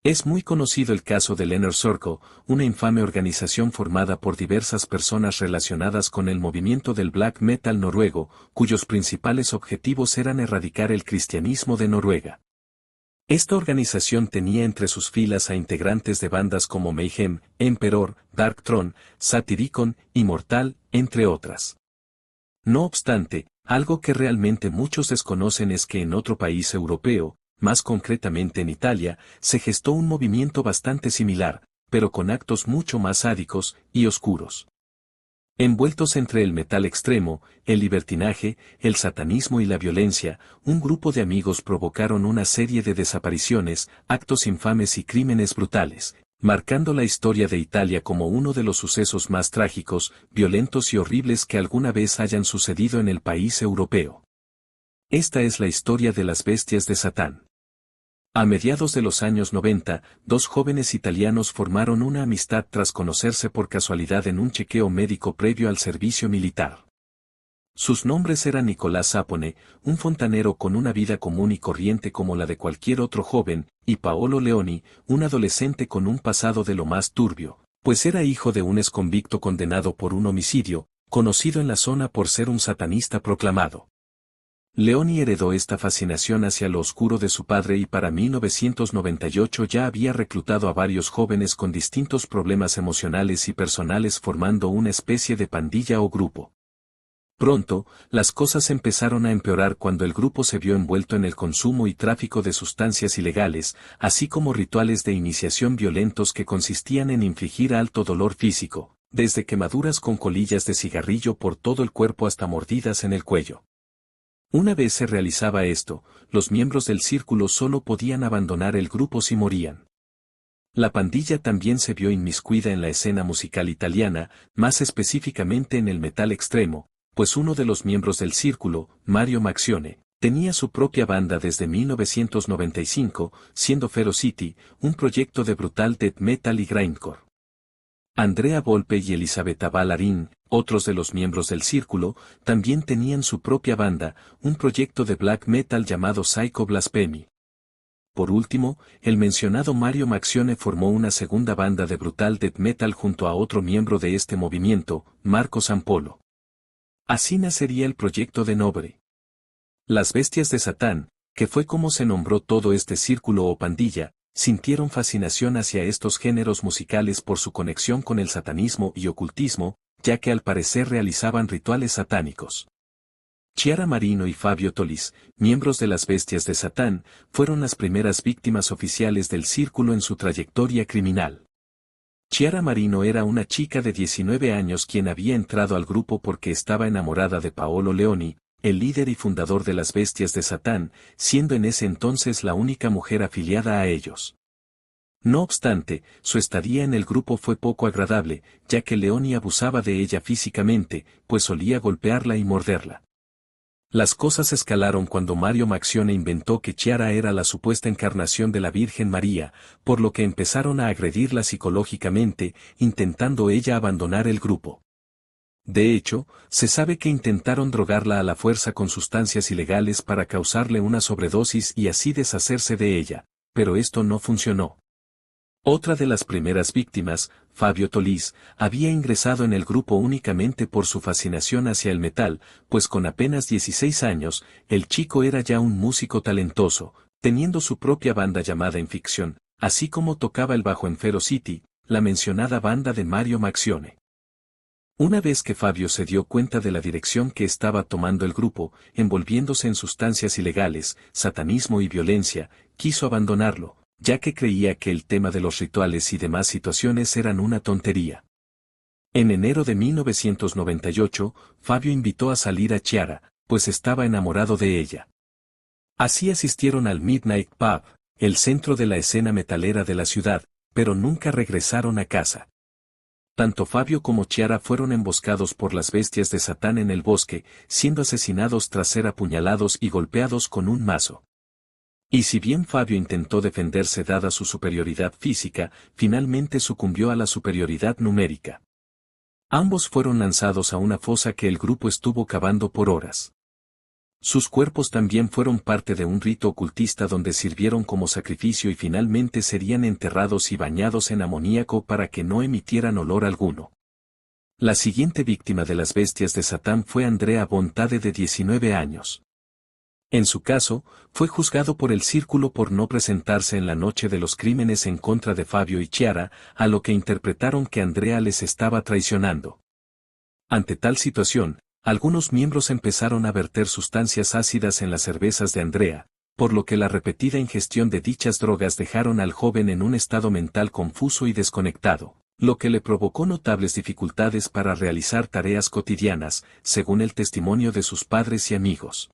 Es muy conocido el caso del Inner Circle, una infame organización formada por diversas personas relacionadas con el movimiento del black metal noruego, cuyos principales objetivos eran erradicar el cristianismo de Noruega. Esta organización tenía entre sus filas a integrantes de bandas como Mayhem, Emperor, Dark Throne, Satyricon, Immortal, entre otras. No obstante, algo que realmente muchos desconocen es que en otro país europeo, más concretamente en Italia, se gestó un movimiento bastante similar, pero con actos mucho más sádicos y oscuros. Envueltos entre el metal extremo, el libertinaje, el satanismo y la violencia, un grupo de amigos provocaron una serie de desapariciones, actos infames y crímenes brutales, marcando la historia de Italia como uno de los sucesos más trágicos, violentos y horribles que alguna vez hayan sucedido en el país europeo. Esta es la historia de las bestias de Satán. A mediados de los años 90, dos jóvenes italianos formaron una amistad tras conocerse por casualidad en un chequeo médico previo al servicio militar. Sus nombres eran Nicolás Sapone, un fontanero con una vida común y corriente como la de cualquier otro joven, y Paolo Leoni, un adolescente con un pasado de lo más turbio, pues era hijo de un exconvicto condenado por un homicidio, conocido en la zona por ser un satanista proclamado. Leoni heredó esta fascinación hacia lo oscuro de su padre y para 1998 ya había reclutado a varios jóvenes con distintos problemas emocionales y personales formando una especie de pandilla o grupo. Pronto, las cosas empezaron a empeorar cuando el grupo se vio envuelto en el consumo y tráfico de sustancias ilegales, así como rituales de iniciación violentos que consistían en infligir alto dolor físico, desde quemaduras con colillas de cigarrillo por todo el cuerpo hasta mordidas en el cuello. Una vez se realizaba esto, los miembros del círculo solo podían abandonar el grupo si morían. La pandilla también se vio inmiscuida en la escena musical italiana, más específicamente en el metal extremo, pues uno de los miembros del círculo, Mario Maxione, tenía su propia banda desde 1995, siendo Ferocity, un proyecto de brutal death metal y grindcore. Andrea Volpe y Elisabetta Ballarin, otros de los miembros del círculo, también tenían su propia banda, un proyecto de black metal llamado Psycho Blasphemy. Por último, el mencionado Mario Maxione formó una segunda banda de brutal death metal junto a otro miembro de este movimiento, Marco Sampolo. Así nacería el proyecto de Nobre. Las bestias de Satán, que fue como se nombró todo este círculo o pandilla, sintieron fascinación hacia estos géneros musicales por su conexión con el satanismo y ocultismo, ya que al parecer realizaban rituales satánicos. Chiara Marino y Fabio Tolis, miembros de las Bestias de Satán, fueron las primeras víctimas oficiales del círculo en su trayectoria criminal. Chiara Marino era una chica de 19 años quien había entrado al grupo porque estaba enamorada de Paolo Leoni, el líder y fundador de las Bestias de Satán, siendo en ese entonces la única mujer afiliada a ellos. No obstante, su estadía en el grupo fue poco agradable, ya que Leoni abusaba de ella físicamente, pues solía golpearla y morderla. Las cosas escalaron cuando Mario Maxione inventó que Chiara era la supuesta encarnación de la Virgen María, por lo que empezaron a agredirla psicológicamente, intentando ella abandonar el grupo. De hecho, se sabe que intentaron drogarla a la fuerza con sustancias ilegales para causarle una sobredosis y así deshacerse de ella, pero esto no funcionó. Otra de las primeras víctimas, Fabio Tolis, había ingresado en el grupo únicamente por su fascinación hacia el metal, pues con apenas 16 años, el chico era ya un músico talentoso, teniendo su propia banda llamada Infiction, así como tocaba el bajo en Ferocity, la mencionada banda de Mario Maxione. Una vez que Fabio se dio cuenta de la dirección que estaba tomando el grupo, envolviéndose en sustancias ilegales, satanismo y violencia, quiso abandonarlo, ya que creía que el tema de los rituales y demás situaciones eran una tontería. En enero de 1998, Fabio invitó a salir a Chiara, pues estaba enamorado de ella. Así asistieron al Midnight Pub, el centro de la escena metalera de la ciudad, pero nunca regresaron a casa. Tanto Fabio como Chiara fueron emboscados por las bestias de Satán en el bosque, siendo asesinados tras ser apuñalados y golpeados con un mazo. Y si bien Fabio intentó defenderse dada su superioridad física, finalmente sucumbió a la superioridad numérica. Ambos fueron lanzados a una fosa que el grupo estuvo cavando por horas. Sus cuerpos también fueron parte de un rito ocultista donde sirvieron como sacrificio y finalmente serían enterrados y bañados en amoníaco para que no emitieran olor alguno. La siguiente víctima de las bestias de Satán fue Andrea Bontade de 19 años. En su caso, fue juzgado por el círculo por no presentarse en la noche de los crímenes en contra de Fabio y Chiara, a lo que interpretaron que Andrea les estaba traicionando. Ante tal situación, algunos miembros empezaron a verter sustancias ácidas en las cervezas de Andrea, por lo que la repetida ingestión de dichas drogas dejaron al joven en un estado mental confuso y desconectado, lo que le provocó notables dificultades para realizar tareas cotidianas, según el testimonio de sus padres y amigos.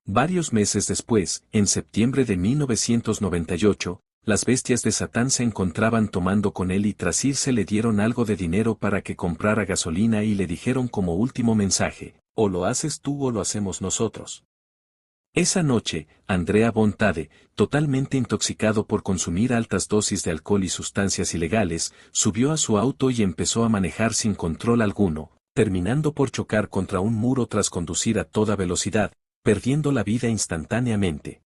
Varios meses después, en septiembre de 1998, las bestias de Satán se encontraban tomando con él y tras irse le dieron algo de dinero para que comprara gasolina y le dijeron como último mensaje, o lo haces tú o lo hacemos nosotros. Esa noche, Andrea Bontade, totalmente intoxicado por consumir altas dosis de alcohol y sustancias ilegales, subió a su auto y empezó a manejar sin control alguno, terminando por chocar contra un muro tras conducir a toda velocidad, perdiendo la vida instantáneamente.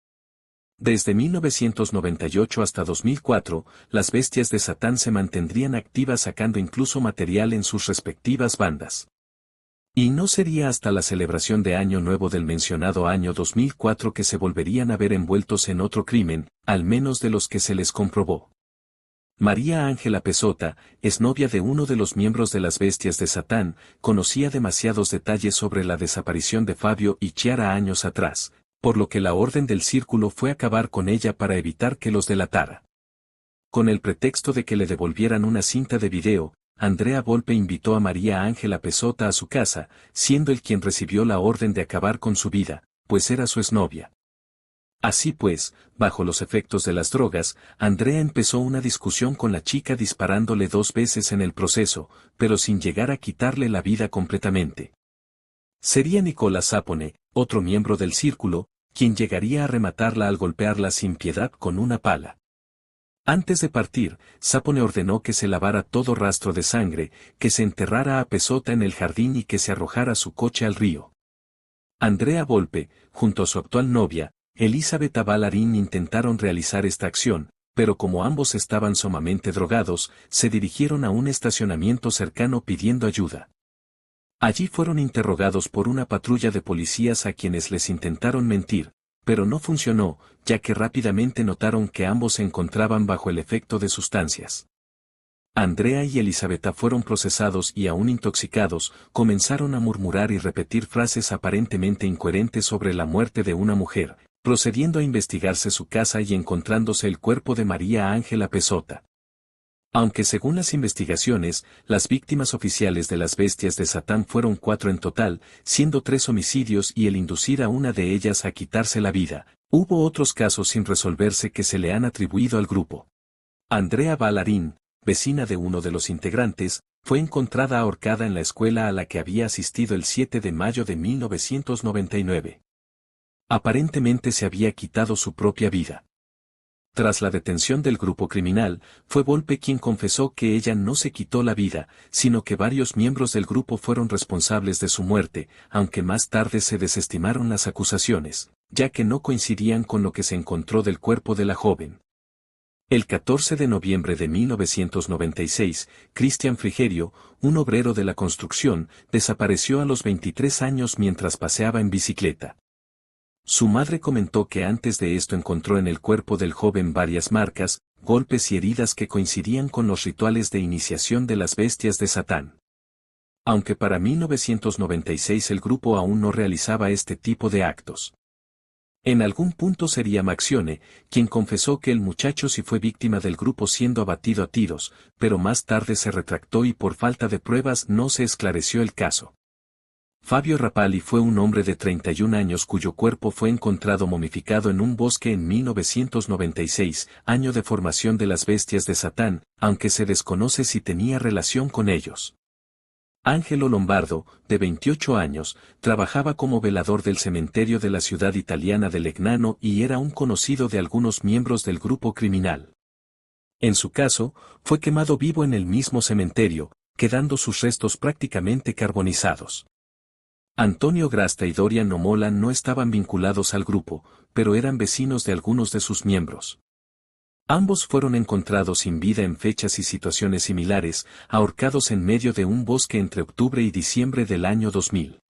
Desde 1998 hasta 2004, las bestias de Satán se mantendrían activas sacando incluso material en sus respectivas bandas. Y no sería hasta la celebración de Año Nuevo del mencionado año 2004 que se volverían a ver envueltos en otro crimen, al menos de los que se les comprobó. María Ángela Pessota, exnovia de uno de los miembros de las bestias de Satán, conocía demasiados detalles sobre la desaparición de Fabio y Chiara años atrás, por lo que la orden del círculo fue acabar con ella para evitar que los delatara. Con el pretexto de que le devolvieran una cinta de video, Andrea Volpe invitó a María Ángela Pessota a su casa, siendo él quien recibió la orden de acabar con su vida, pues era su exnovia. Así pues, bajo los efectos de las drogas, Andrea empezó una discusión con la chica disparándole 2 veces en el proceso, pero sin llegar a quitarle la vida completamente. Sería Nicola Sapone, otro miembro del círculo, quien llegaría a rematarla al golpearla sin piedad con una pala. Antes de partir, Sapone ordenó que se lavara todo rastro de sangre, que se enterrara a Pessota en el jardín y que se arrojara su coche al río. Andrea Volpe, junto a su actual novia, Elisabetta Ballarin intentaron realizar esta acción, pero como ambos estaban sumamente drogados, se dirigieron a un estacionamiento cercano pidiendo ayuda. Allí fueron interrogados por una patrulla de policías a quienes les intentaron mentir, pero no funcionó, ya que rápidamente notaron que ambos se encontraban bajo el efecto de sustancias. Andrea y Elisabetta fueron procesados y aún intoxicados, comenzaron a murmurar y repetir frases aparentemente incoherentes sobre la muerte de una mujer, procediendo a investigarse su casa y encontrándose el cuerpo de María Ángela Pessota. Aunque según las investigaciones, las víctimas oficiales de las bestias de Satán fueron 4 en total, siendo 3 homicidios y el inducir a una de ellas a quitarse la vida, hubo otros casos sin resolverse que se le han atribuido al grupo. Andrea Ballarin, vecina de uno de los integrantes, fue encontrada ahorcada en la escuela a la que había asistido el 7 de mayo de 1999. Aparentemente se había quitado su propia vida. Tras la detención del grupo criminal, fue Volpe quien confesó que ella no se quitó la vida, sino que varios miembros del grupo fueron responsables de su muerte, aunque más tarde se desestimaron las acusaciones, ya que no coincidían con lo que se encontró del cuerpo de la joven. El 14 de noviembre de 1996, Cristian Frigerio, un obrero de la construcción, desapareció a los 23 años mientras paseaba en bicicleta. Su madre comentó que antes de esto encontró en el cuerpo del joven varias marcas, golpes y heridas que coincidían con los rituales de iniciación de las bestias de Satán. Aunque para 1996 el grupo aún no realizaba este tipo de actos. En algún punto sería Maxione, quien confesó que el muchacho sí fue víctima del grupo siendo abatido a tiros, pero más tarde se retractó y por falta de pruebas no se esclareció el caso. Fabio Rapalli fue un hombre de 31 años cuyo cuerpo fue encontrado momificado en un bosque en 1996, año de formación de las bestias de Satán, aunque se desconoce si tenía relación con ellos. Ángelo Lombardo, de 28 años, trabajaba como velador del cementerio de la ciudad italiana de Legnano y era un conocido de algunos miembros del grupo criminal. En su caso, fue quemado vivo en el mismo cementerio, quedando sus restos prácticamente carbonizados. Antonio Grasta y Dorian Nomolan no estaban vinculados al grupo, pero eran vecinos de algunos de sus miembros. Ambos fueron encontrados sin vida en fechas y situaciones similares, ahorcados en medio de un bosque entre octubre y diciembre del año 2000.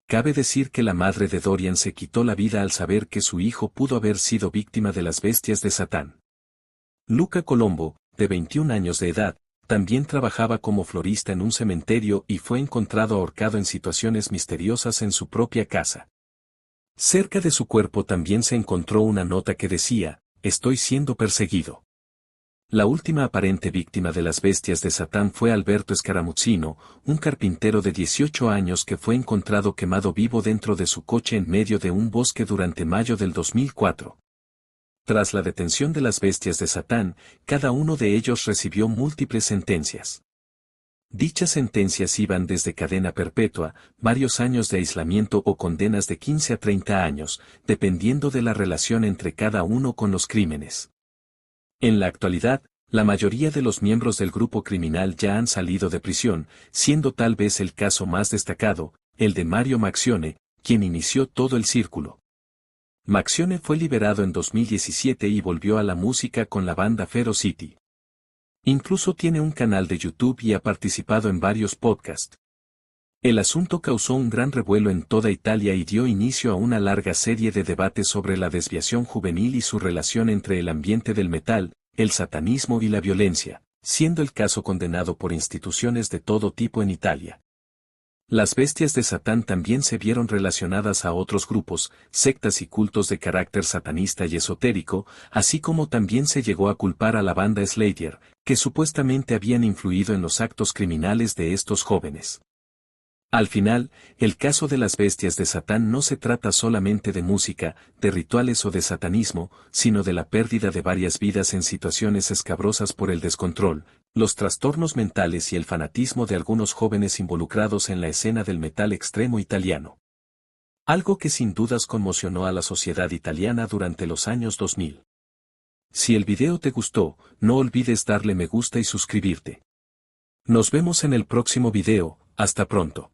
Cabe decir que la madre de Dorian se quitó la vida al saber que su hijo pudo haber sido víctima de las bestias de Satán. Luca Colombo, de 21 años de edad, también trabajaba como florista en un cementerio y fue encontrado ahorcado en situaciones misteriosas en su propia casa. Cerca de su cuerpo también se encontró una nota que decía: "Estoy siendo perseguido". La última aparente víctima de las bestias de Satán fue Alberto Scaramuzzino, un carpintero de 18 años que fue encontrado quemado vivo dentro de su coche en medio de un bosque durante mayo del 2004. Tras la detención de las bestias de Satán, cada uno de ellos recibió múltiples sentencias. Dichas sentencias iban desde cadena perpetua, varios años de aislamiento o condenas de 15 a 30 años, dependiendo de la relación entre cada uno con los crímenes. En la actualidad, la mayoría de los miembros del grupo criminal ya han salido de prisión, siendo tal vez el caso más destacado, el de Mario Maccione, quien inició todo el círculo. Maccione fue liberado en 2017 y volvió a la música con la banda Ferocity. Incluso tiene un canal de YouTube y ha participado en varios podcasts. El asunto causó un gran revuelo en toda Italia y dio inicio a una larga serie de debates sobre la desviación juvenil y su relación entre el ambiente del metal, el satanismo y la violencia, siendo el caso condenado por instituciones de todo tipo en Italia. Las bestias de Satán también se vieron relacionadas a otros grupos, sectas y cultos de carácter satanista y esotérico, así como también se llegó a culpar a la banda Slayer, que supuestamente habían influido en los actos criminales de estos jóvenes. Al final, el caso de las bestias de Satán no se trata solamente de música, de rituales o de satanismo, sino de la pérdida de varias vidas en situaciones escabrosas por el descontrol, los trastornos mentales y el fanatismo de algunos jóvenes involucrados en la escena del metal extremo italiano. Algo que sin dudas conmocionó a la sociedad italiana durante los años 2000. Si el video te gustó, no olvides darle me gusta y suscribirte. Nos vemos en el próximo video, hasta pronto.